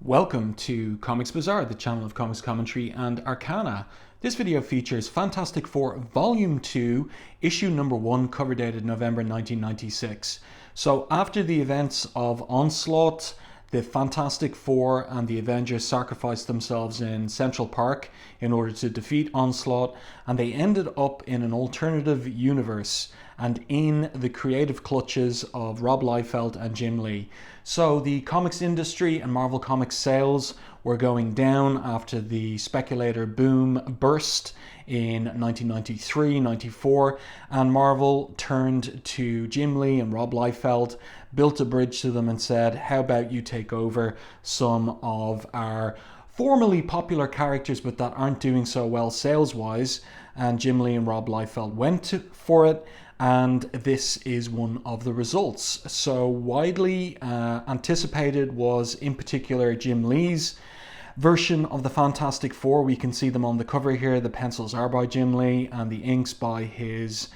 Welcome to Comics Bazaar, the channel of comics commentary and arcana. This video features Fantastic Four Volume 2, Issue number 1, cover dated November 1996. So after the events of Onslaught, the Fantastic Four and the Avengers sacrificed themselves in Central Park in order to defeat Onslaught, and they ended up in an alternative universe and in the creative clutches of Rob Liefeld and Jim Lee. So the comics industry and Marvel Comics sales were going down after the speculator boom burst in 1993, 94, and Marvel turned to Jim Lee and Rob Liefeld, built a bridge to them and said, how about you take over some of our formerly popular characters but that aren't doing so well sales-wise. And Jim Lee and Rob Liefeld went for it, and this is one of the results. So widely anticipated was in particular Jim Lee's version of the Fantastic Four. We can see them on the cover here. The pencils are by Jim Lee and the inks by his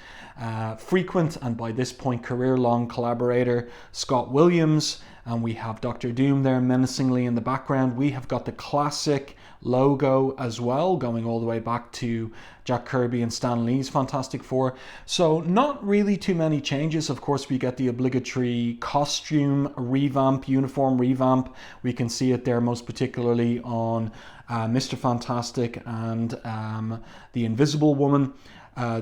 frequent and by this point career-long collaborator Scott Williams. And we have Dr. Doom there menacingly in the background. We have got the classic logo as well, going all the way back to Jack Kirby and Stan Lee's Fantastic Four. So not really too many changes. Of course, we get the obligatory costume revamp, uniform revamp. We can see it there most particularly on Mr. Fantastic and the Invisible Woman.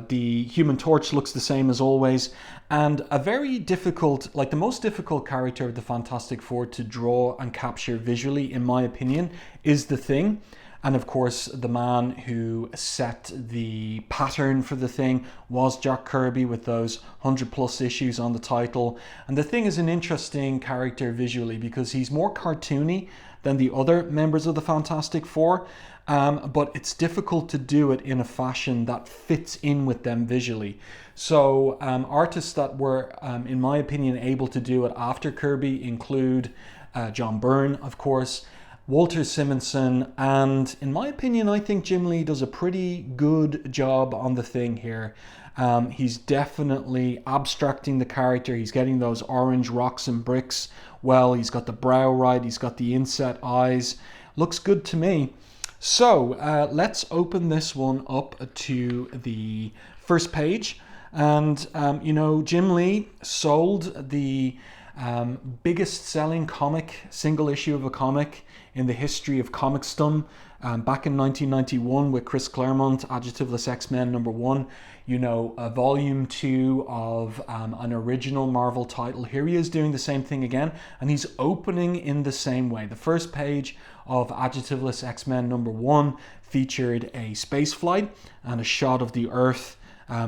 The Human Torch looks the same as always, and a very difficult, like the most difficult character of the Fantastic Four to draw and capture visually, in my opinion, is the Thing. And of course, the man who set the pattern for the Thing was Jack Kirby with those 100+ issues on the title. And the Thing is an interesting character visually because he's more cartoony than the other members of the Fantastic Four. But it's difficult to do it in a fashion that fits in with them visually. So artists that were, in my opinion, able to do it after Kirby include John Byrne, of course, Walter Simonson, and in my opinion, I think Jim Lee does a pretty good job on the Thing here. He's definitely abstracting the character. He's getting those orange rocks and bricks well. He's got the brow right. He's got the inset eyes. Looks good to me. So let's open this one up to the first page. And, Jim Lee sold the biggest selling comic, single issue of a comic in the history of comicsdom back in 1991 with Chris Claremont, Adjectiveless X-Men #1. A volume 2 of an original Marvel title. Here he is doing the same thing again, and he's opening in the same way. The first page of Adjectiveless X-Men #1 featured a space flight and a shot of the Earth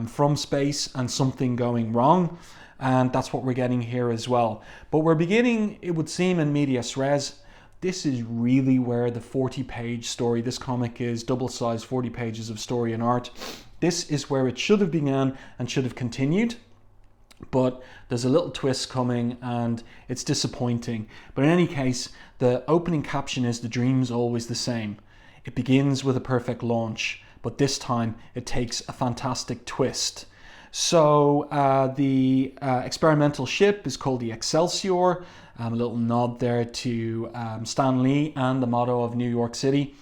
from space and something going wrong. And that's what we're getting here as well. But we're beginning, it would seem, in medias res. This is really where the 40-page story, this comic is double-sized 40 pages of story and art. This is where it should have begun and should have continued. But there's a little twist coming and it's disappointing. But in any case, the opening caption is "The dream's always the same." It begins with a perfect launch, but this time it takes a fantastic twist. So the experimental ship is called the Excelsior. A little nod there to Stan Lee and the motto of New York City.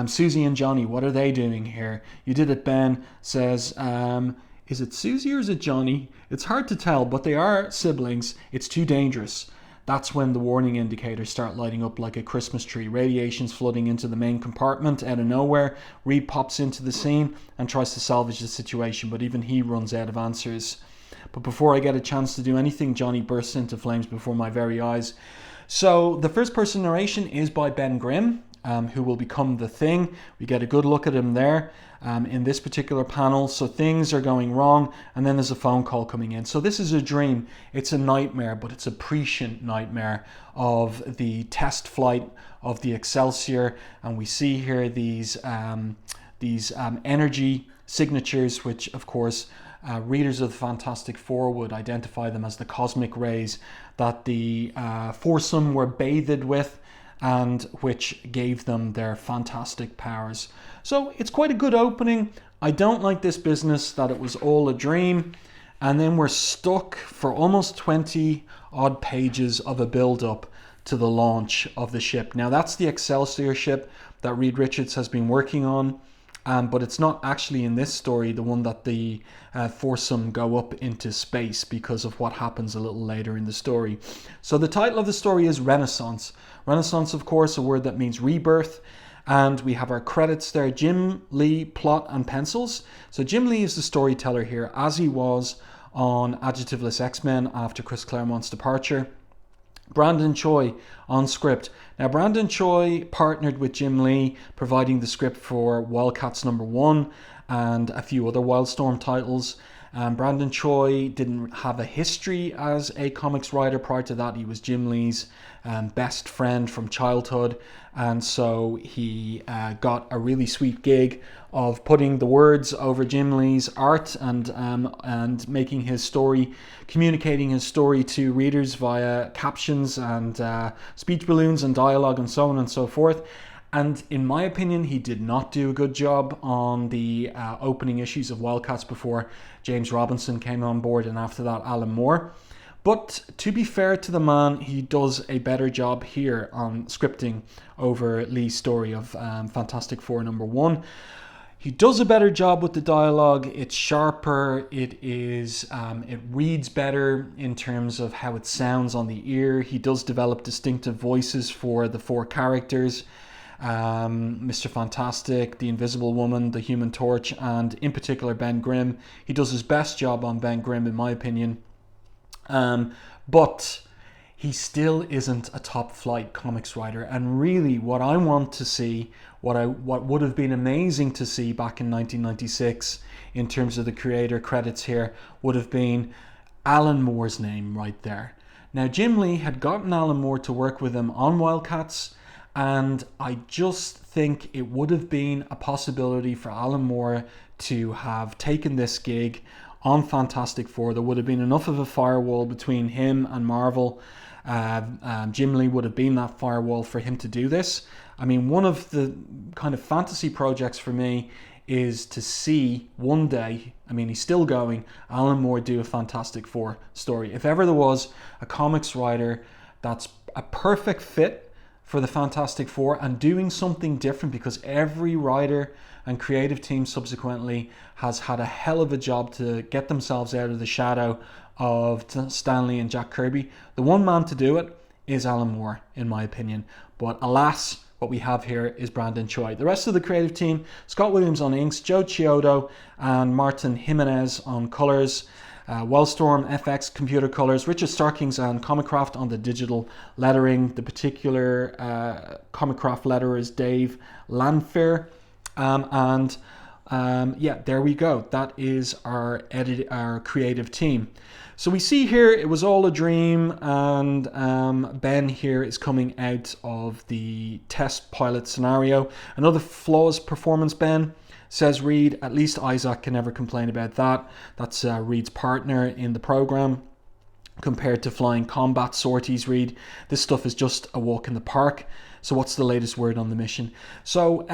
Susie and Johnny, what are they doing here? You did it, Ben, says, is it Susie or is it Johnny? It's hard to tell, but they are siblings. It's too dangerous. That's when the warning indicators start lighting up like a Christmas tree. Radiation's flooding into the main compartment out of nowhere. Reed pops into the scene and tries to salvage the situation, but even he runs out of answers. But before I get a chance to do anything, Johnny bursts into flames before my very eyes. So the first person narration is by Ben Grimm, who will become the Thing. We get a good look at him there in this particular panel. So things are going wrong, and then there's a phone call coming in. So this is a dream. It's a nightmare, but it's a prescient nightmare of the test flight of the Excelsior. And we see here these energy signatures, which of course readers of the Fantastic Four would identify them as the cosmic rays that the foursome were bathed with, and which gave them their fantastic powers. So it's quite a good opening. I don't like this business that it was all a dream, and then we're stuck for almost 20 odd pages of a build-up to the launch of the ship. Now that's the Excelsior ship that Reed Richards has been working on, but it's not actually in this story the one that the foursome go up into space because of what happens a little later in the story. So the title of the story is Renaissance. Renaissance, of course, a word that means rebirth. And we have our credits there: Jim Lee, plot and pencils. So Jim Lee is the storyteller here, as he was on Adjectiveless X-Men after Chris Claremont's departure. Brandon Choi on script. Now Brandon Choi partnered with Jim Lee, providing the script for Wildcats #1 and a few other Wildstorm titles. Brandon Choi didn't have a history as a comics writer. Prior to that, he was Jim Lee's best friend from childhood, and so he got a really sweet gig of putting the words over Jim Lee's art and making his story, communicating his story to readers via captions and speech balloons and dialogue and so on and so forth. And in my opinion, he did not do a good job on the opening issues of Wildcats before James Robinson came on board, and after that Alan Moore. But to be fair to the man, he does a better job here on scripting over Lee's story of Fantastic Four #1. He does a better job with the dialogue. It's sharper. It reads better in terms of how it sounds on the ear. He does develop distinctive voices for the four characters. Mr. Fantastic, the Invisible Woman, the Human Torch, and in particular Ben Grimm. He does his best job on Ben Grimm, in my opinion. But he still isn't a top flight comics writer. And really what I want to see, what would have been amazing to see back in 1996 in terms of the creator credits here, would have been Alan Moore's name right there. Now Jim Lee had gotten Alan Moore to work with him on Wildcats, and I just think it would have been a possibility for Alan Moore to have taken this gig on Fantastic Four. There would have been enough of a firewall between him and Marvel. Jim Lee would have been that firewall for him to do this. I mean, one of the kind of fantasy projects for me is to see one day, I mean, he's still going, Alan Moore do a Fantastic Four story. If ever there was a comics writer that's a perfect fit for the Fantastic Four and doing something different, because every writer and creative team subsequently has had a hell of a job to get themselves out of the shadow of Stan Lee and Jack Kirby. The one man to do it is Alan Moore, in my opinion. But alas, what we have here is Brandon Choi. The rest of the creative team: Scott Williams on inks, Joe Chiodo and Martin Jimenez on colors, Wildstorm FX computer colors, Richard Starkings and Comicraft on the digital lettering. The particular Comicraft letterer is Dave Lanfair. Yeah, there we go. That is our creative team. So we see here it was all a dream, and Ben here is coming out of the test pilot scenario. Another flawless performance, Ben, says Reed. At least Isaac can never complain about that. That's Reed's partner in the program. Compared to flying combat sorties, Reed, this stuff is just a walk in the park. So what's the latest word on the mission? So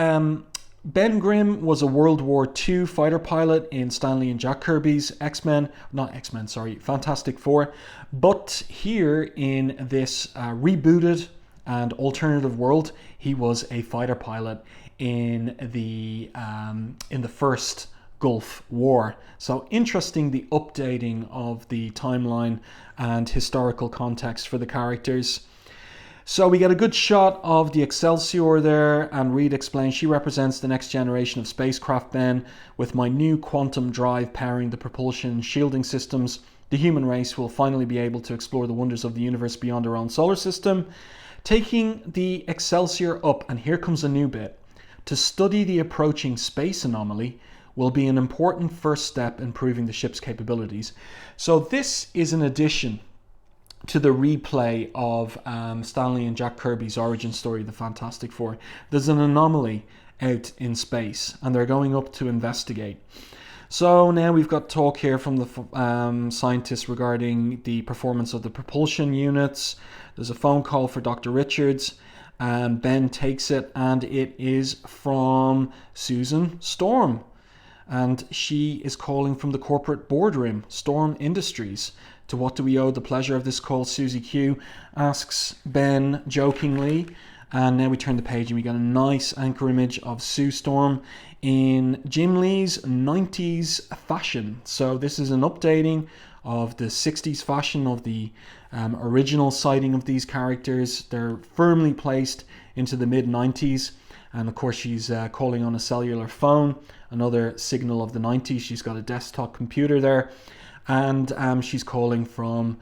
Ben Grimm was a World War II fighter pilot in Stan Lee and Jack Kirby's Fantastic Four. But here in this rebooted and alternative world, he was a fighter pilot in the first Gulf War. So interesting, the updating of the timeline and historical context for the characters. So we get a good shot of the Excelsior there, and Reed explains, she represents the next generation of spacecraft, Ben. With my new quantum drive powering the propulsion and shielding systems, the human race will finally be able to explore the wonders of the universe beyond our own solar system. Taking the Excelsior up, and here comes a new bit, to study the approaching space anomaly will be an important first step in proving the ship's capabilities. So this is an addition to the replay of Stan Lee and Jack Kirby's origin story, The Fantastic Four. There's an anomaly out in space, and they're going up to investigate. So now we've got talk here from the scientists regarding the performance of the propulsion units. There's a phone call for Dr. Richards, and Ben takes it, and it is from Susan Storm. And she is calling from the corporate boardroom, Storm Industries. To what do we owe the pleasure of this call, Susie Q? Asks Ben jokingly. And now we turn the page and we got a nice anchor image of Sue Storm in Jim Lee's 90s fashion. So this is an updating of the 60s fashion of the original sighting of these characters. They're firmly placed into the mid-90s. And of course she's calling on a cellular phone, another signal of the 90s. She's got a desktop computer there. And she's calling from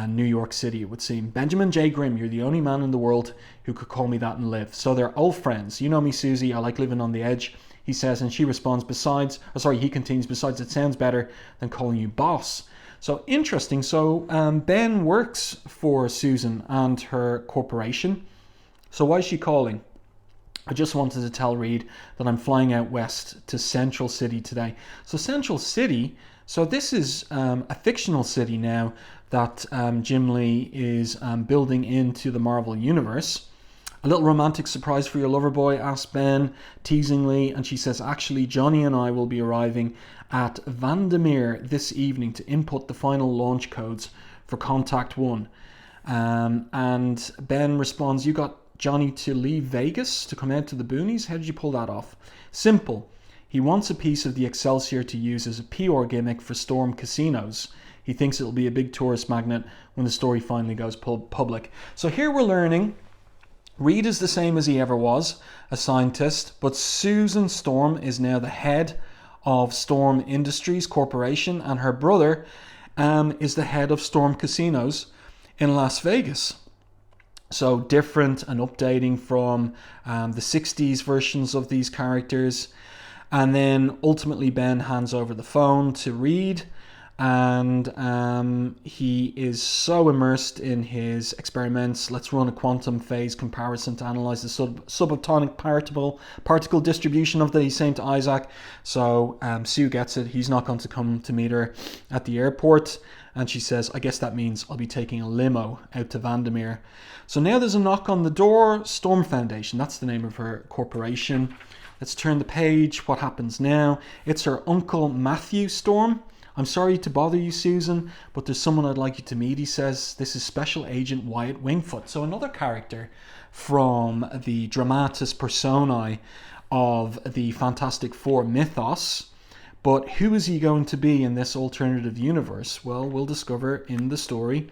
New York City, it would seem. Benjamin J. Grimm, you're the only man in the world who could call me that and live. So they're old friends. You know me, Susie, I like living on the edge, he says. And she responds, he continues, besides it sounds better than calling you boss. So interesting. So Ben works for Susan and her corporation. So why is she calling? I just wanted to tell Reed that I'm flying out west to Central City today. So Central City, so this is a fictional city now that Jim Lee is building into the Marvel Universe. A little romantic surprise for your lover boy, asked Ben teasingly, and she says, actually, Johnny and I will be arriving at Vandermeer this evening to input the final launch codes for Contact One. And Ben responds, you got Johnny to leave Vegas to come out to the boonies? How did you pull that off? Simple. He wants a piece of the Excelsior to use as a PR gimmick for Storm Casinos. He thinks it'll be a big tourist magnet when the story finally goes public. So here we're learning Reed is the same as he ever was, a scientist, but Susan Storm is now the head of Storm Industries Corporation, and her brother is the head of Storm Casinos in Las Vegas. So different and updating from the 60s versions of these characters. And then ultimately Ben hands over the phone to Reed, and he is so immersed in his experiments. Let's run a quantum phase comparison to analyze the subatomic particle distribution of the St. Isaac. So Sue gets it. He's not going to come to meet her at the airport. And she says, I guess that means I'll be taking a limo out to Vandermeer. So now there's a knock on the door. Storm Foundation, that's the name of her corporation. Let's turn the page. What happens now? It's her uncle Matthew Storm. I'm sorry to bother you, Susan, but there's someone I'd like you to meet, he says. This is Special Agent Wyatt Wingfoot. So another character from the dramatis personae of the Fantastic Four mythos. But who is he going to be in this alternative universe? Well, we'll discover in the story.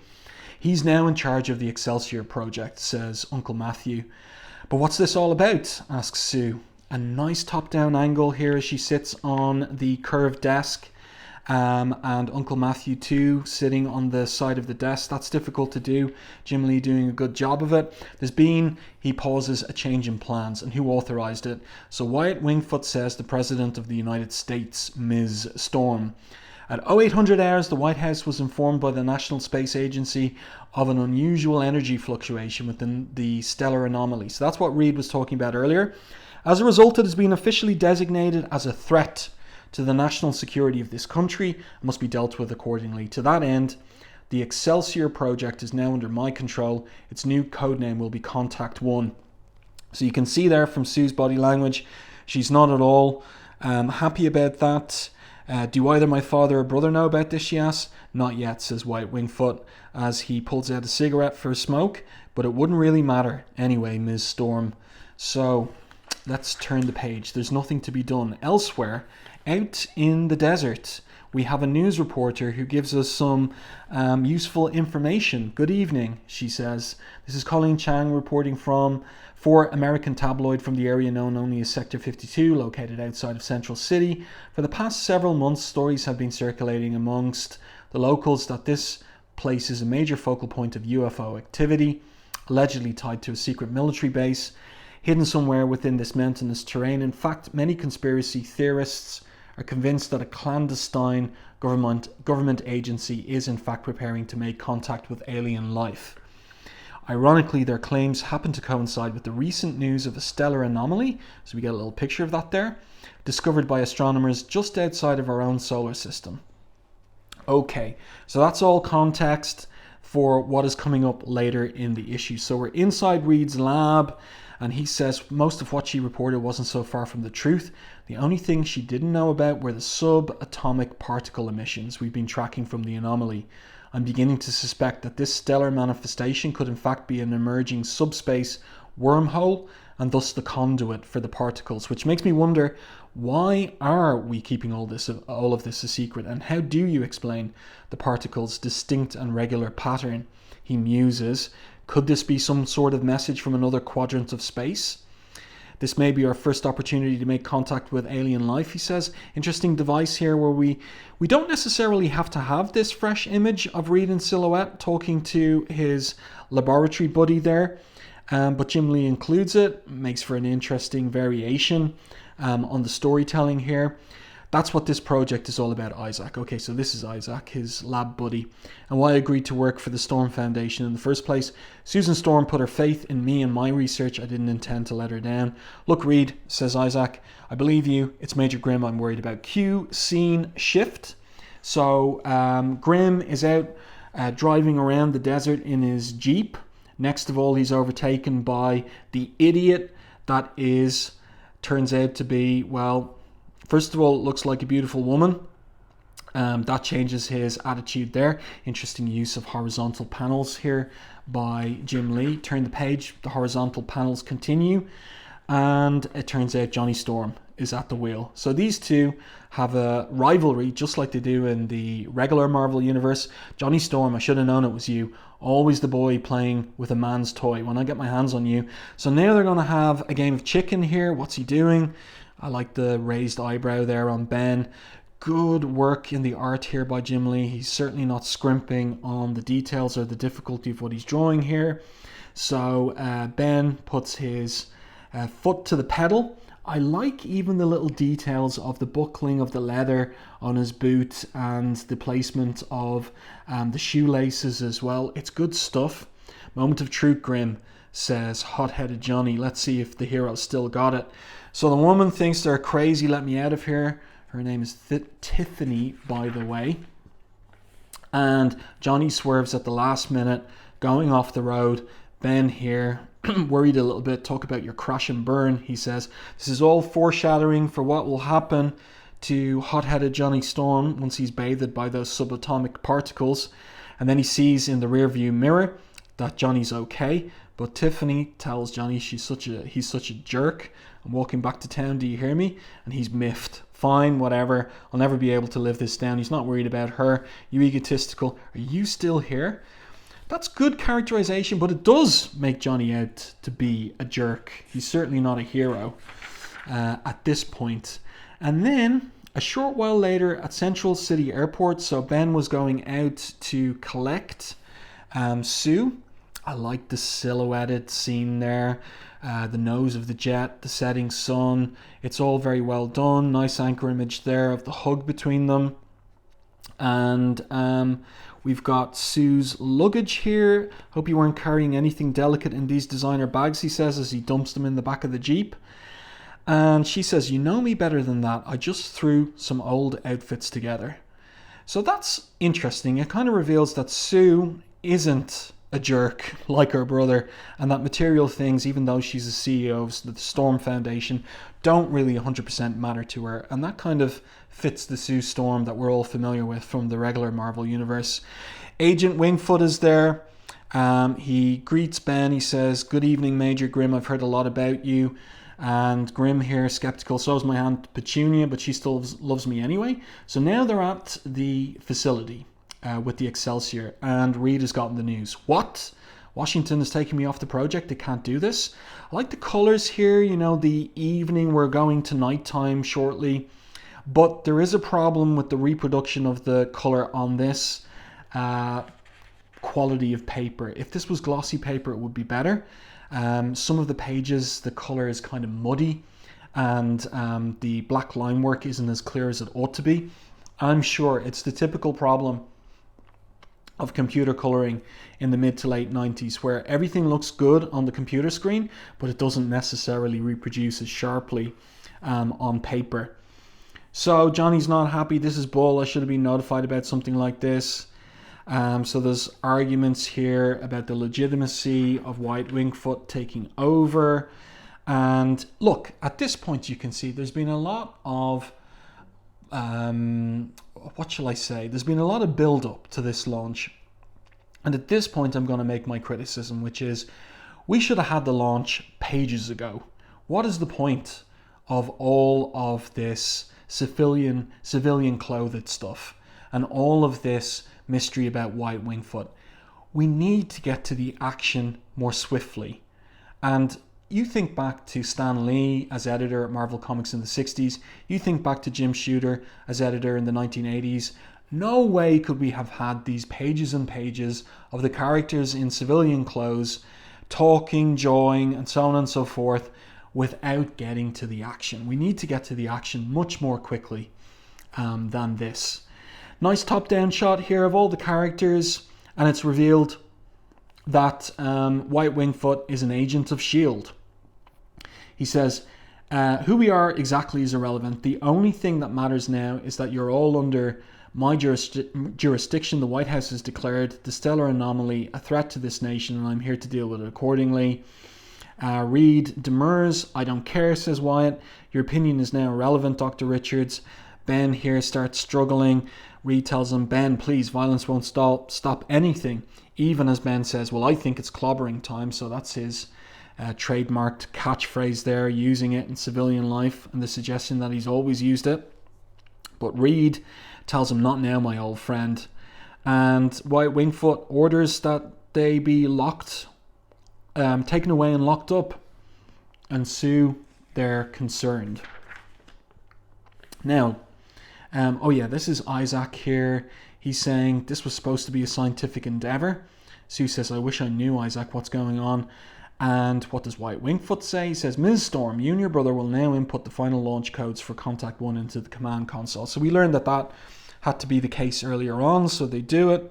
He's now in charge of the Excelsior project, says Uncle Matthew. But what's this all about? Asks Sue. A nice top-down angle here as she sits on the curved desk. And Uncle Matthew too, sitting on the side of the desk. That's difficult to do. Jim Lee doing a good job of it. He pauses, a change in plans. And who authorized it? So Wyatt Wingfoot says the President of the United States, Ms. Storm. At 0800 hours, the White House was informed by the National Space Agency of an unusual energy fluctuation within the stellar anomaly. So that's what Reed was talking about earlier. As a result, it has been officially designated as a threat to the national security of this country and must be dealt with accordingly. To that end, the Excelsior project is now under my control. Its new codename will be Contact One. So you can see there from Sue's body language, she's not at all happy about that. Do either my father or brother know about this, she asks. Not yet, says Wyatt Wingfoot, as he pulls out a cigarette for a smoke, but it wouldn't really matter anyway, Ms. Storm. So let's turn the page. There's nothing to be done. Elsewhere, out in the desert, we have a news reporter who gives us some useful information. Good evening, she says. This is Colleen Chang reporting for American tabloid from the area known only as Sector 52, located outside of Central City. For the past several months, stories have been circulating amongst the locals that this place is a major focal point of UFO activity, allegedly tied to a secret military base hidden somewhere within this mountainous terrain. In fact, many conspiracy theorists are convinced that a clandestine government agency is in fact preparing to make contact with alien life. Ironically, their claims happen to coincide with the recent news of a stellar anomaly, so we get a little picture of that there, discovered by astronomers just outside of our own solar system. Okay, so that's all context for what is coming up later in the issue. So we're inside Reed's lab, and he says most of what she reported wasn't so far from the truth. The only thing she didn't know about were the subatomic particle emissions we've been tracking from the anomaly. I'm beginning to suspect that this stellar manifestation could in fact be an emerging subspace wormhole, and thus the conduit for the particles, which makes me wonder, why are we keeping all of this a secret, and how do you explain the particles' distinct and regular pattern? He muses, could this be some sort of message from another quadrant of space? This may be our first opportunity to make contact with alien life, he says. Interesting device here where we don't necessarily have to have this fresh image of Reed in silhouette talking to his laboratory buddy there. But Jim Lee includes it, makes for an interesting variation on the storytelling here. That's what this project is all about, Isaac. Okay, so this is Isaac, his lab buddy, and why I agreed to work for the Storm Foundation in the first place. Susan Storm put her faith in me and my research. I didn't intend to let her down. Look, Reed, says Isaac, I believe you. It's Major Grimm I'm worried about. Cue scene shift. So Grimm is out driving around the desert in his Jeep. Next of all, he's overtaken by the idiot that turns out to be, well, first of all, it looks like a beautiful woman. That changes his attitude there. Interesting use of horizontal panels here by Jim Lee. Turn the page, the horizontal panels continue, and it turns out Johnny Storm is at the wheel. So these two have a rivalry, just like they do in the regular Marvel universe. Johnny Storm, I should have known it was you. Always the boy playing with a man's toy when I get my hands on you. So now they're going to have a game of chicken here. What's he doing? I like the raised eyebrow there on Ben. Good work in the art here by Jim Lee. He's certainly not scrimping on the details or the difficulty of what he's drawing here. So Ben puts his foot to the pedal. I like even the little details of the buckling of the leather on his boot and the placement of the shoelaces as well. It's good stuff. Moment of truth, Grimm, says hot-headed Johnny. Let's see if the hero still got it. So the woman thinks they're crazy. Let me out of here. Her name is Tiffany, by the way. And Johnny swerves at the last minute, going off the road. Ben here, worried a little bit. Talk about your crash and burn, he says. This is all foreshadowing for what will happen to hot-headed Johnny Storm once he's bathed by those subatomic particles. And then he sees in the rearview mirror that Johnny's okay. But Tiffany tells Johnny he's such a jerk. I'm walking back to town, do you hear me? And he's miffed. Fine, whatever. I'll never be able to live this down. He's not worried about her. You egotistical. Are you still here? That's good characterization, but it does make Johnny out to be a jerk. He's certainly not a hero at this point. And then a short while later at Central City Airport, so Ben was going out to collect Sue. I like the silhouetted scene there. The nose of the jet, the setting sun. It's all very well done. Nice anchor image there of the hug between them. And we've got Sue's luggage here. Hope you weren't carrying anything delicate in these designer bags, he says as he dumps them in the back of the Jeep. And she says, you know me better than that. I just threw some old outfits together. So that's interesting. It kind of reveals that Sue isn't a jerk like her brother, and that material things, even though she's a CEO of the Storm Foundation, don't really 100% matter to her. And that kind of fits the Sue Storm that we're all familiar with from the regular Marvel universe. Agent Wingfoot is there. He greets Ben. He says, good evening, Major Grimm. I've heard a lot about you. And Grimm here, skeptical. So is my aunt Petunia, but she still loves me anyway. So now they're at the facility with the Excelsior, and Reed has gotten the news. What? Washington is taking me off the project. They can't do this. I like the colors here. You know, the evening, we're going to nighttime shortly. But there is a problem with the reproduction of the color on this quality of paper. If this was glossy paper, it would be better. Some of the pages, the color is kind of muddy, and the black line work isn't as clear as it ought to be. I'm sure it's the typical problem of computer coloring in the mid to late 90s, where everything looks good on the computer screen, but it doesn't necessarily reproduce as sharply on paper. So Johnny's not happy. This is bull. I should have been notified about something like this. So there's arguments here about the legitimacy of White Wingfoot taking over. And look, at this point you can see there's been a lot of what shall I say? There's been a lot of build up to this launch. And at this point, I'm going to make my criticism, which is we should have had the launch pages ago. What is the point of all of this civilian clothed stuff and all of this mystery about Wyatt Wingfoot? We need to get to the action more swiftly. And you think back to Stan Lee as editor at Marvel Comics in the 60s. You think back to Jim Shooter as editor in the 1980s. No way could we have had these pages and pages of the characters in civilian clothes talking, joying, and so on and so forth without getting to the action. We need to get to the action much more quickly than this. Nice top-down shot here of all the characters, and it's revealed that Wyatt Wingfoot is an agent of S.H.I.E.L.D. He says, who we are exactly is irrelevant. The only thing that matters now is that you're all under my jurisdiction. The White House has declared the stellar anomaly a threat to this nation, and I'm here to deal with it accordingly. Reed demurs. I don't care, says Wyatt. Your opinion is now irrelevant, Dr. Richards. Ben here starts struggling. Reed tells him, Ben, please, violence won't stop anything. Even as Ben says, well, I think it's clobbering time. So that's his trademarked catchphrase there, using it in civilian life, and the suggestion that he's always used it. But Reed tells him, not now, my old friend. And Wyatt Wingfoot orders that they be locked, taken away and locked up. And Sue, they're concerned. Now, this is Isaac here. He's saying this was supposed to be a scientific endeavor. Sue says, I wish I knew, Isaac, what's going on. And what does Wyatt Wingfoot say? He says, Ms. Storm, you and your brother will now input the final launch codes for Contact 1 into the command console. So we learned that had to be the case earlier on, so they do it.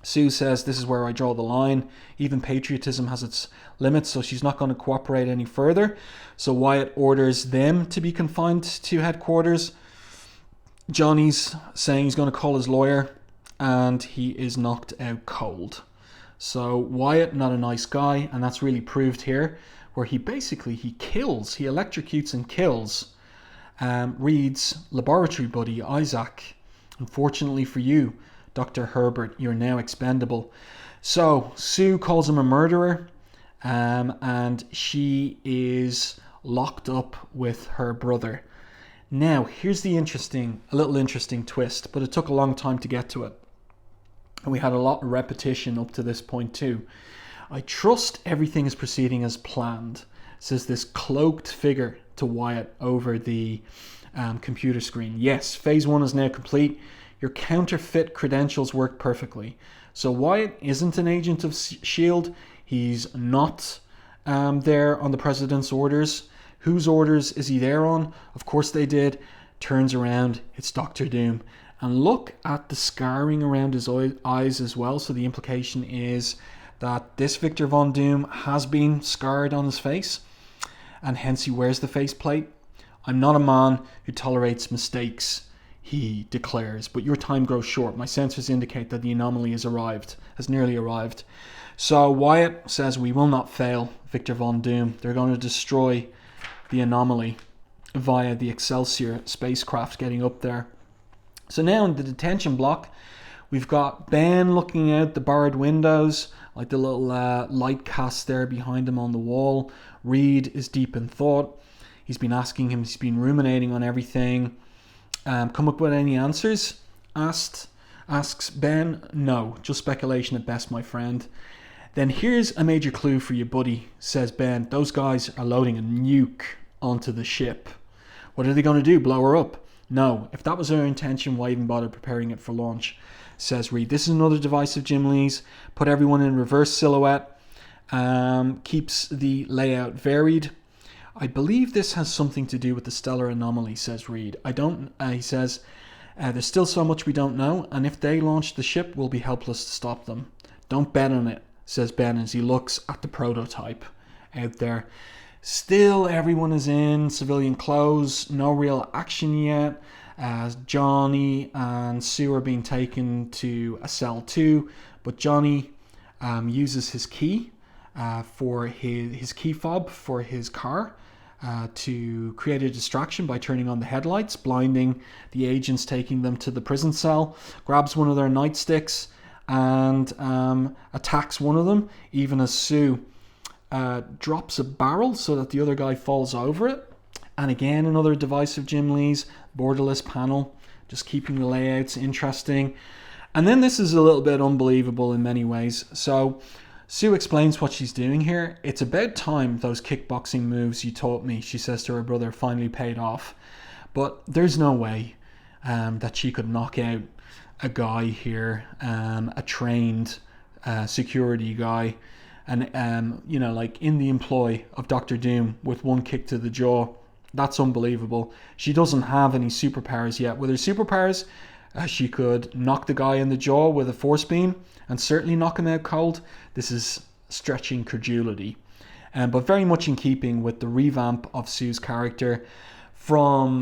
Sue says, this is where I draw the line. Even patriotism has its limits, so she's not going to cooperate any further. So Wyatt orders them to be confined to headquarters. Johnny's saying he's going to call his lawyer, and he is knocked out cold. So Wyatt, not a nice guy, and that's really proved here, where he electrocutes and kills Reed's laboratory buddy, Isaac. Unfortunately for you, Dr. Herbert, you're now expendable. So Sue calls him a murderer, and she is locked up with her brother. Now, here's a little interesting twist, but it took a long time to get to it. And we had a lot of repetition up to this point too. I trust everything is proceeding as planned, says this cloaked figure to Wyatt over the computer screen. Yes, phase 1 is now complete. Your counterfeit credentials work perfectly. So Wyatt isn't an agent of S.H.I.E.L.D. He's not there on the president's orders. Whose orders is he there on? Of course they did. Turns around, it's Doctor Doom. And look at the scarring around his eyes as well. So the implication is that this Victor Von Doom has been scarred on his face, and hence he wears the faceplate. I'm not a man who tolerates mistakes, he declares, but your time grows short. My sensors indicate that the anomaly has nearly arrived. So Wyatt says, we will not fail, Victor Von Doom. They're going to destroy the anomaly via the Excelsior spacecraft getting up there. So now in the detention block, we've got Ben looking out the barred windows, like the little light cast there behind him on the wall. Reed is deep in thought. He's been ruminating on everything. Come up with any answers? Asks Ben. No, just speculation at best, my friend. Then here's a major clue for you, buddy, says Ben. Those guys are loading a nuke onto the ship. What are they going to do, blow her up? No, if that was their intention, why even bother preparing it for launch, says Reed. This is another device of Jim Lee's. Put everyone in reverse silhouette. Keeps the layout varied. I believe this has something to do with the stellar anomaly, says Reed. He says, there's still so much we don't know, and if they launch the ship, we'll be helpless to stop them. Don't bet on it, says Ben as he looks at the prototype out there. Still, everyone is in civilian clothes. No real action yet. As Johnny and Sue are being taken to a cell 2, but Johnny uses his key for his key fob for his car to create a distraction by turning on the headlights, blinding the agents, taking them to the prison cell, grabs one of their nightsticks and attacks one of them, even as Sue drops a barrel so that the other guy falls over it. And again, another device of Jim Lee's, borderless panel, just keeping the layouts interesting. And then this is a little bit unbelievable in many ways. So Sue explains what she's doing here. It's about time those kickboxing moves you taught me, she says to her brother, finally paid off. But there's no way that she could knock out a guy here, a trained security guy, and like in the employ of Dr. Doom, with one kick to the jaw. That's unbelievable. She doesn't have any superpowers yet. With her superpowers, she could knock the guy in the jaw with a force beam and certainly knock him out cold. This is stretching credulity, but very much in keeping with the revamp of Sue's character from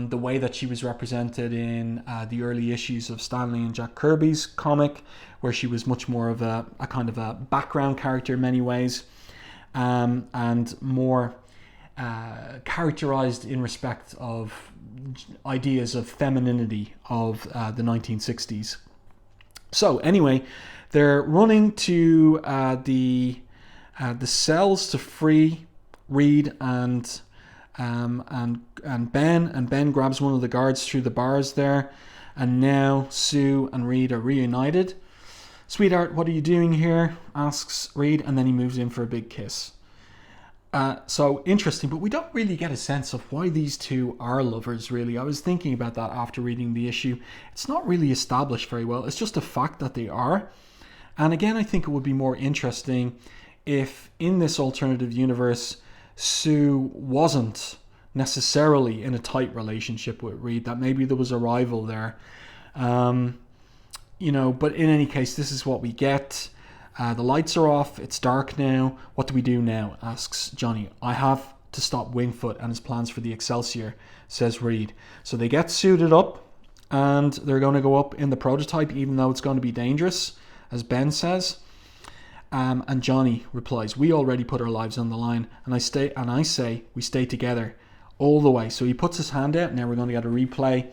the way that she was represented in the early issues of Stan Lee and Jack Kirby's comic, where she was much more of a kind of a background character in many ways, and more characterized in respect of ideas of femininity of the 1960s. So anyway, they're running to the cells to free Reed and Ben, and Ben grabs one of the guards through the bars there, and now Sue and Reed are reunited. "Sweetheart, what are you doing here?" asks Reed, and then he moves in for a big kiss. So interesting, but we don't really get a sense of why these two are lovers, really. I was thinking about that after reading the issue. It's not really established very well. It's just a fact that they are. And again, I think it would be more interesting if in this alternative universe, Sue wasn't necessarily in a tight relationship with Reed, that maybe there was a rival there. But in any case, this is what we get. The lights are off. It's dark now. What do we do now? Asks Johnny. "I have to stop Wingfoot and his plans for the Excelsior," says Reed. So they get suited up and they're going to go up in the prototype, even though it's going to be dangerous, as Ben says. And Johnny replies, "We already put our lives on the line, and I say we stay together all the way." So he puts his hand out. Now we're going to get a replay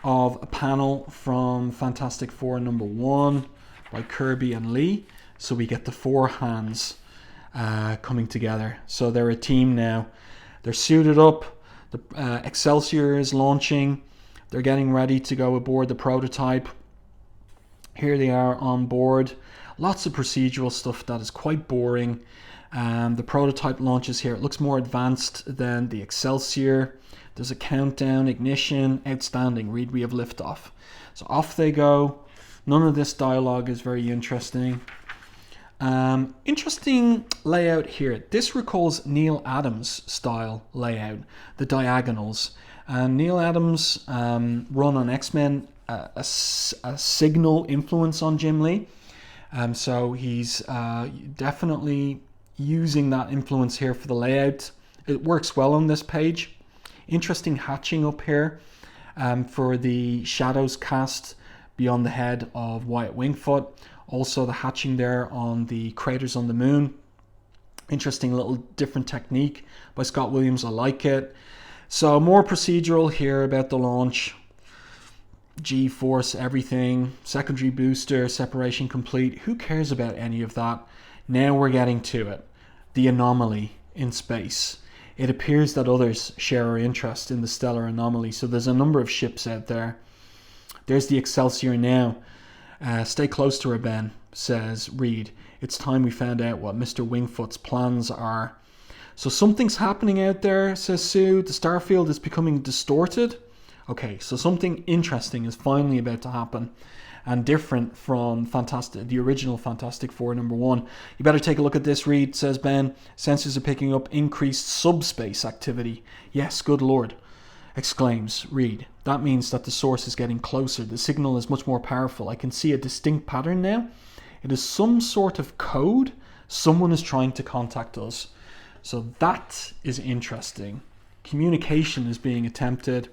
of a panel from Fantastic Four #1 by Kirby and Lee. So we get the four hands coming together. So they're a team now. They're suited up. The Excelsior is launching. They're getting ready to go aboard the prototype. Here they are on board. Lots of procedural stuff that is quite boring. The prototype launches here. It looks more advanced than the Excelsior. There's a countdown, ignition, outstanding. Read, "We have liftoff." So off they go. None of this dialogue is very interesting. Interesting layout here. This recalls Neil Adams' style layout, the diagonals. Neil Adams run on X-Men a signal influence on Jim Lee. So he's definitely using that influence here for the layout. It works well on this page. Interesting hatching up here for the shadows cast beyond the head of Wyatt Wingfoot. Also the hatching there on the craters on the moon. Interesting little different technique by Scott Williams. I like it. So more procedural here about the launch. G-force, everything. Secondary booster, separation complete. Who cares about any of that? Now we're getting to it. The anomaly in space. It appears that others share our interest in the stellar anomaly. So there's a number of ships out there. There's the Excelsior now. "Stay close to her, Ben," says Reed. "It's time we found out what Mr. Wingfoot's plans are." So something's happening out there, says Sue. The starfield is becoming distorted. Okay, so something interesting is finally about to happen, and different from the original Fantastic Four #1. "You better take a look at this, Reed," says Ben. "Sensors are picking up increased subspace activity." "Yes, good Lord," exclaims Reed. "That means that the source is getting closer. The signal is much more powerful. I can see a distinct pattern now. It is some sort of code. Someone is trying to contact us." So that is interesting. Communication is being attempted.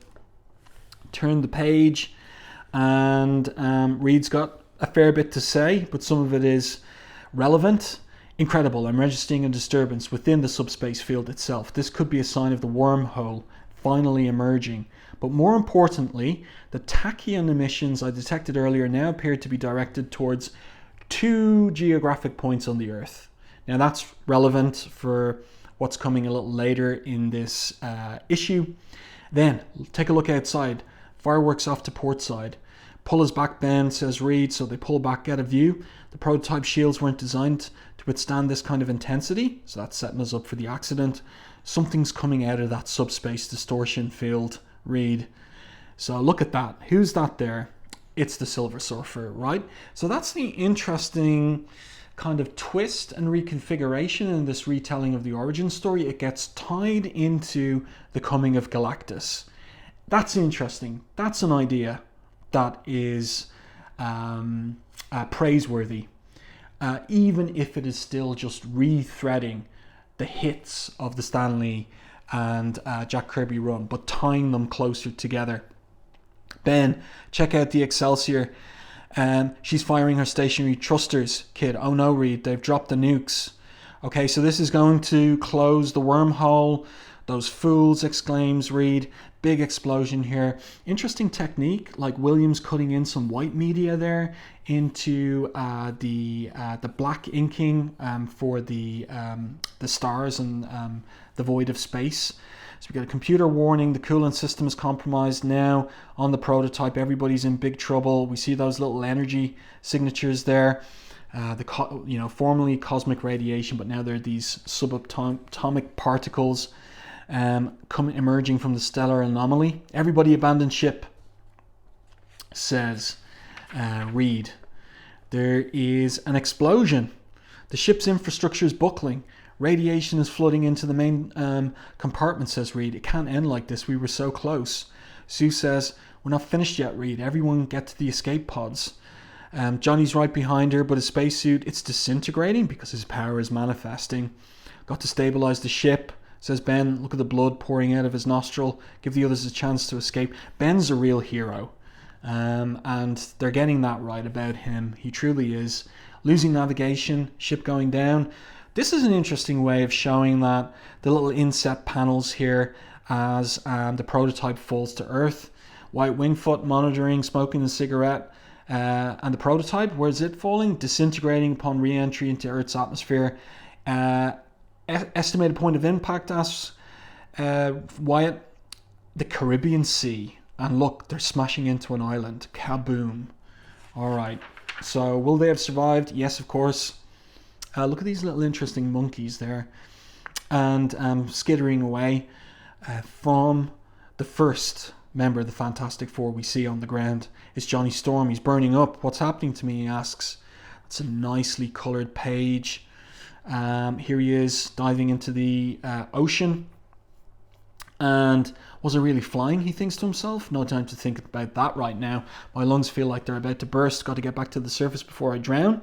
Turn the page, and Reed's got a fair bit to say, but some of it is relevant. Incredible, I'm registering a disturbance within the subspace field itself. This could be a sign of the wormhole finally emerging. But more importantly, the tachyon emissions I detected earlier now appear to be directed towards 2 geographic points on the Earth. Now that's relevant for what's coming a little later in this issue. Then, take a look outside. Fireworks off to port side. Pull us back, Ben, says Reed, so they pull back, get a view. The prototype shields weren't designed to withstand this kind of intensity, so that's setting us up for the accident. Something's coming out of that subspace distortion field, Reed. So look at that. Who's that there? It's the Silver Surfer, right? So that's the interesting kind of twist and reconfiguration in this retelling of the origin story. It gets tied into the coming of Galactus. That's interesting. That's an idea that is praiseworthy, even if it is still just rethreading the hits of the Stan Lee and Jack Kirby run, but tying them closer together. Ben, check out the Excelsior. She's firing her stationary thrusters, kid. Oh no, Reed, they've dropped the nukes. Okay, so this is going to close the wormhole. Those fools, exclaims Reed. Big explosion here. Interesting technique, like Williams cutting in some white media there into the black inking for the stars and the void of space. So we got a computer warning. The coolant system is compromised now on the prototype. Everybody's in big trouble. We see those little energy signatures there. Formerly cosmic radiation, but now they're these subatomic particles emerging from the stellar anomaly. Everybody abandon ship, says Reed. There is an explosion. The ship's infrastructure is buckling. Radiation is flooding into the main compartment, says Reed. It can't end like this. We were so close. Sue says, we're not finished yet, Reed. Everyone get to the escape pods. Johnny's right behind her, but his spacesuit, it's disintegrating because his power is manifesting. Got to stabilize the ship, says Ben. Look at the blood pouring out of his nostril. Give the others a chance to escape. Ben's a real hero. And they're getting that right about him. He truly is. Losing navigation, ship going down. This is an interesting way of showing that the little inset panels here as the prototype falls to Earth. White Wingfoot monitoring, smoking a cigarette. And the prototype, where's it falling? Disintegrating upon re-entry into Earth's atmosphere. Estimated point of impact, asks Wyatt. The Caribbean Sea. And look, they're smashing into an island. Kaboom. All right. So will they have survived? Yes, of course. Look at these little interesting monkeys there. And skittering away from the first member of the Fantastic Four we see on the ground. It's Johnny Storm. He's burning up. What's happening to me, he asks. It's a nicely coloured page. Here he is diving into the ocean. And was it really flying, he thinks to himself? No time to think about that right now. My lungs feel like they're about to burst. Got to get back to the surface before I drown.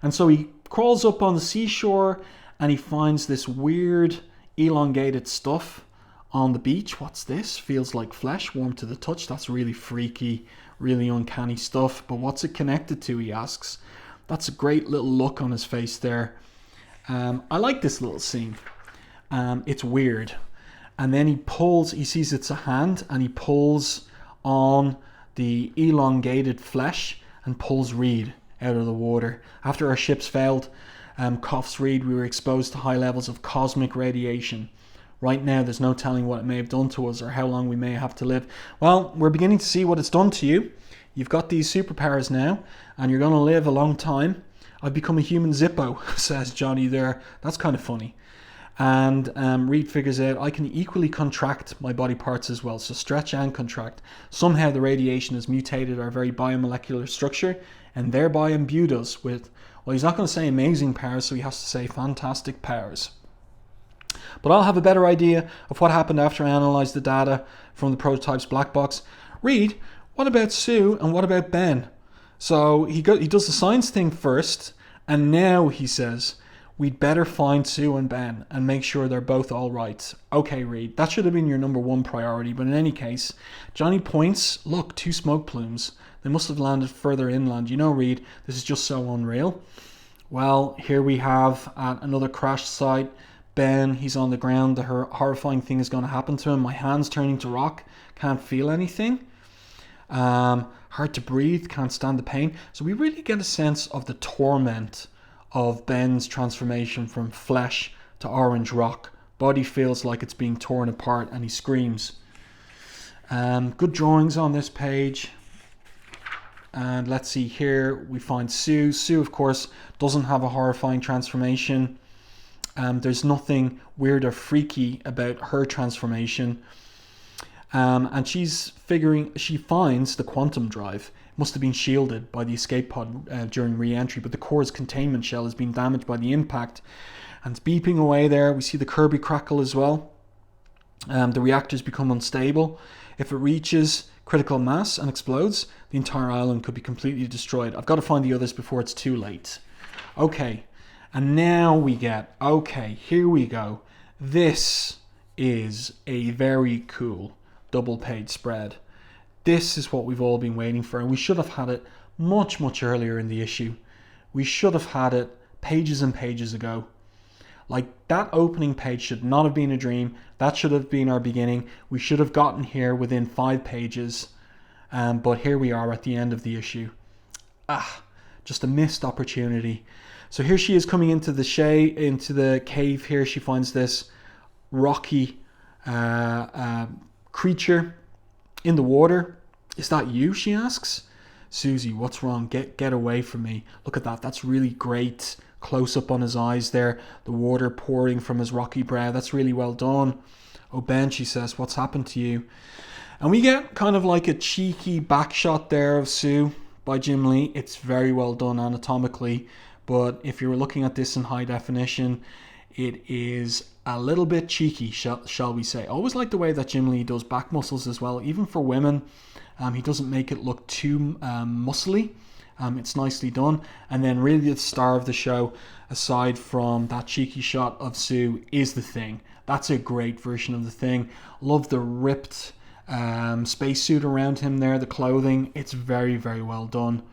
And so he crawls up on the seashore and he finds this weird elongated stuff on the beach. What's this? Feels like flesh, warm to the touch. That's really freaky, really uncanny stuff. But what's it connected to, he asks. That's a great little look on his face there. I like this little scene. It's weird. And then he sees it's a hand, and he pulls on the elongated flesh and pulls Reed out of the water. After our ships failed, coughs Reed, we were exposed to high levels of cosmic radiation. Right now, there's no telling what it may have done to us or how long we may have to live. Well, we're beginning to see what it's done to you. You've got these superpowers now, and you're going to live a long time. I've become a human Zippo, says Johnny there. That's kind of funny. And Reed figures out I can equally contract my body parts as well, so stretch and contract. Somehow the radiation has mutated our very biomolecular structure and thereby imbued us with, well, he's not going to say amazing powers, so he has to say fantastic powers. But I'll have a better idea of what happened after I analyse the data from the prototype's black box. Reed, what about Sue and what about Ben? So he does the science thing first, and now he says, we'd better find Sue and Ben and make sure they're both all right. Okay, Reed, that should have been your number one priority, but in any case, Johnny points, look, 2 smoke plumes. They must have landed further inland. You know, Reed, this is just so unreal. Well, here we have at another crash site. Ben, he's on the ground. The horrifying thing is going to happen to him. My hand's turning to rock. Can't feel anything. Hard to breathe. Can't stand the pain. So we really get a sense of the torment of Ben's transformation from flesh to orange rock. Body feels like it's being torn apart and he screams. Good drawings on this page. And let's see, here we find Sue. Sue, of course, doesn't have a horrifying transformation. There's nothing weird or freaky about her transformation. And she finds the quantum drive. It must have been shielded by the escape pod during re-entry, but the core's containment shell has been damaged by the impact. And it's beeping away there. We see the Kirby crackle as well. The reactors become unstable. If it reaches critical mass and explodes, the entire island could be completely destroyed. I've got to find the others before it's too late. Okay, and now we get, okay, here we go. This is a very cool double page spread. This is what we've all been waiting for, and we should have had it much, much earlier in the issue. We should have had it pages and pages ago. Like, that opening page should not have been a dream. That should have been our beginning. We should have gotten here within 5 pages. But here we are at the end of the issue. Just a missed opportunity. So here she is coming into the cave here. She finds this rocky creature in the water. Is that you? She asks. Susie, what's wrong? Get away from me. Look at that. That's really great. Close up on his eyes there. The water pouring from his rocky brow. That's really well done. Oh, Ben, she says, what's happened to you? And we get kind of like a cheeky back shot there of Sue by Jim Lee. It's very well done anatomically. But if you're looking at this in high definition, it is a little bit cheeky, shall we say. I always like the way that Jim Lee does back muscles as well. Even for women, he doesn't make it look too muscly. It's nicely done. And then really the star of the show, aside from that cheeky shot of Sue, is the Thing. That's a great version of the Thing. Love the ripped spacesuit around him there, the clothing. It's very, very well done.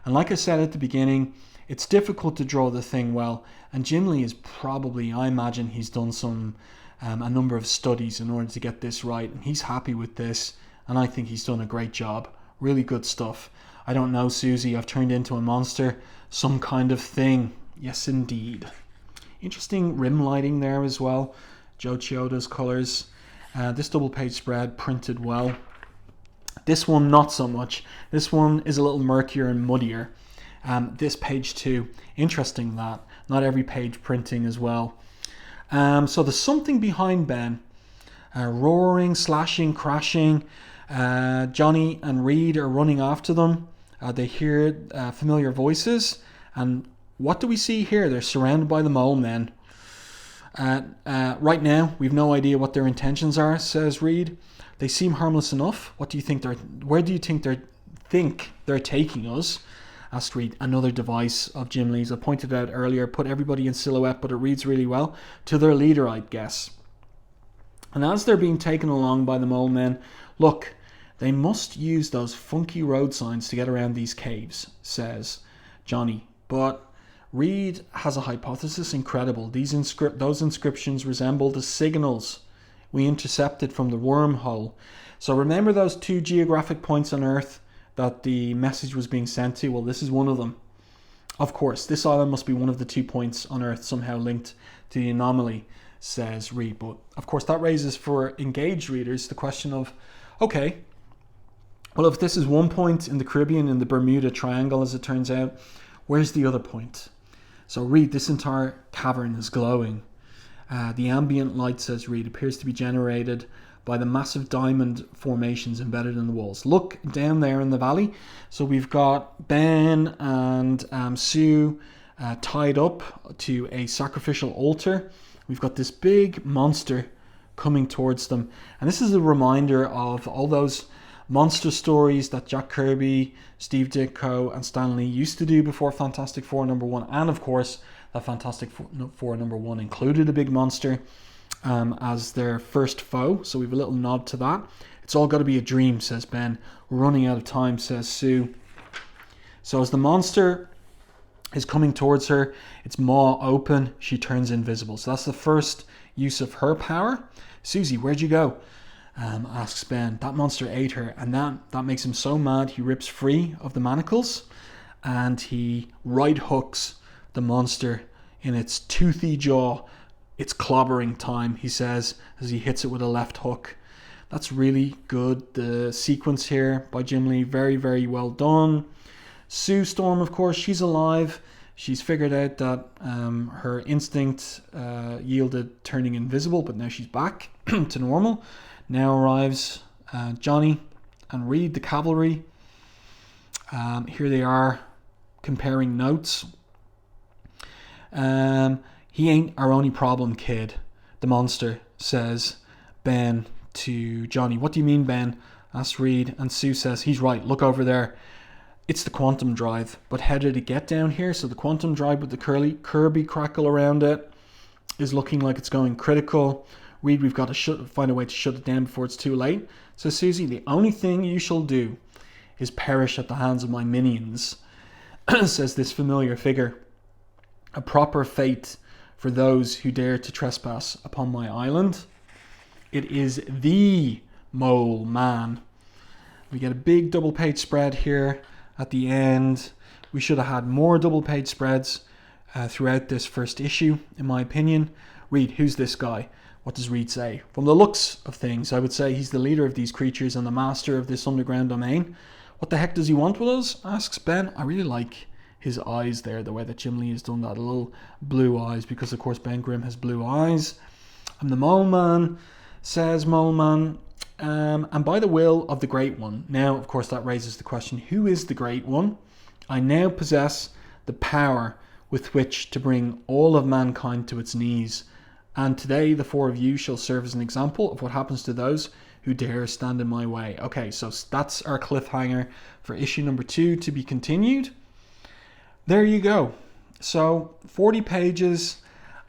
And like I said at the beginning, it's difficult to draw the Thing well. And Jim Lee is probably, I imagine he's done a number of studies in order to get this right. And he's happy with this. And I think he's done a great job. Really good stuff. I don't know, Susie, I've turned into a monster. Some kind of thing. Yes, indeed. Interesting rim lighting there as well. Joe Chioda's colours. This double page spread printed well. This one, not so much. This one is a little murkier and muddier. This page too. Interesting that. Not every page printing as well. So there's something behind Ben. Roaring, slashing, crashing. Johnny and Reed are running after them. They hear familiar voices. And what do we see here? They're surrounded by the mole men. Right now, we've no idea what their intentions are, says Reed. They seem harmless enough. Where do you think they're taking us? Asked Reed. Another device of Jim Lee's. I pointed out earlier, put everybody in silhouette, but it reads really well. To their leader, I'd guess. And as they're being taken along by the mole men, look, they must use those funky road signs to get around these caves, says Johnny. But Reed has a hypothesis. Incredible. Those inscriptions resemble the signals we intercepted from the wormhole. So remember those 2 geographic points on Earth that the message was being sent to? Well, this is one of them. Of course, this island must be one of the 2 points on Earth somehow linked to the anomaly, says Reed. But of course, that raises for engaged readers the question of, okay, well, if this is one point in the Caribbean, in the Bermuda Triangle, as it turns out, where's the other point? So Reed, this entire cavern is glowing. The ambient light, says Reed, appears to be generated by the massive diamond formations embedded in the walls. Look down there in the valley. So we've got Ben and Sue tied up to a sacrificial altar. We've got this big monster coming towards them. And this is a reminder of all those monster stories that Jack Kirby, Steve Ditko and Stan Lee used to do before Fantastic Four #1. And of course, that Fantastic Four #1 included a big monster as their first foe. So we have a little nod to that. It's all got to be a dream, says Ben. We're running out of time, says Sue. So as the monster is coming towards her. Its maw open. She turns invisible. So that's the first use of her power. Susie, where'd you go? Asks Ben. That monster ate her, and that makes him so mad he rips free of the manacles and he right hooks the monster in its toothy jaw. It's clobbering time, he says, as he hits it with a left hook. That's really good. The sequence here by Jim Lee, very, very well done. Sue Storm, of course, she's alive. She's figured out that her instinct yielded turning invisible, but now she's back to normal. Now arrives Johnny and Reed, the cavalry. Here they are comparing notes. He ain't our only problem, kid, the monster says Ben to Johnny. What do you mean, Ben? Asks Reed, and Sue says, he's right, look over there. It's the quantum drive. But how did it get down here? So the quantum drive with the Kirby crackle around it is looking like it's going critical. Reed, we've got to find a way to shut it down before it's too late. So Susie, the only thing you shall do is perish at the hands of my minions, says this familiar figure. A proper fate for those who dare to trespass upon my island. It is the Mole Man. We get a big double page spread here at the end. We should have had more double page spreads throughout this first issue, in my opinion. Reed, who's this guy? What does Reed say? From the looks of things, I would say he's the leader of these creatures and the master of this underground domain. What the heck does he want with us? Asks Ben. I really like his eyes there, the way that Jim Lee has done that, little blue eyes, because of course Ben Grimm has blue eyes. I'm the Mole Man, says Mole Man, and by the will of the Great One. Now, of course, that raises the question, who is the Great One? I now possess the power with which to bring all of mankind to its knees, and today the four of you shall serve as an example of what happens to those who dare stand in my way. Okay, so that's our cliffhanger for issue number 2 to be continued. There you go. So 40 pages.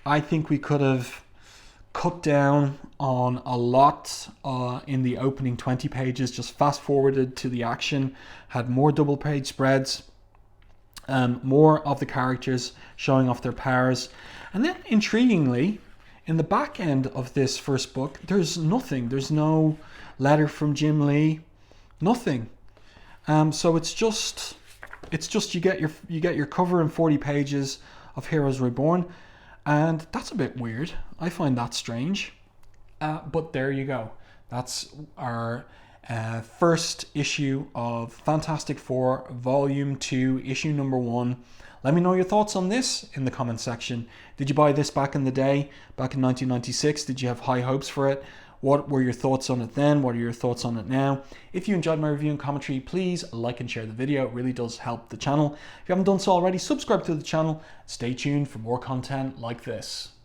I think we could have cut down on a lot in the opening 20 pages, just fast forwarded to the action, had more double page spreads, more of the characters showing off their powers. And then intriguingly, in the back end of this first book, there's nothing. There's no letter from Jim Lee, nothing. So it's just you get your cover in 40 pages of Heroes Reborn, and that's a bit weird. I find that strange, but there you go. That's our first issue of Fantastic Four Volume 2, issue number 1. Let me know your thoughts on this in the comment section. Did you buy this back in the day, back in 1996? Did you have high hopes for it? What were your thoughts on it then? What are your thoughts on it now? If you enjoyed my review and commentary, please like and share the video. It really does help the channel. If you haven't done so already, subscribe to the channel. Stay tuned for more content like this.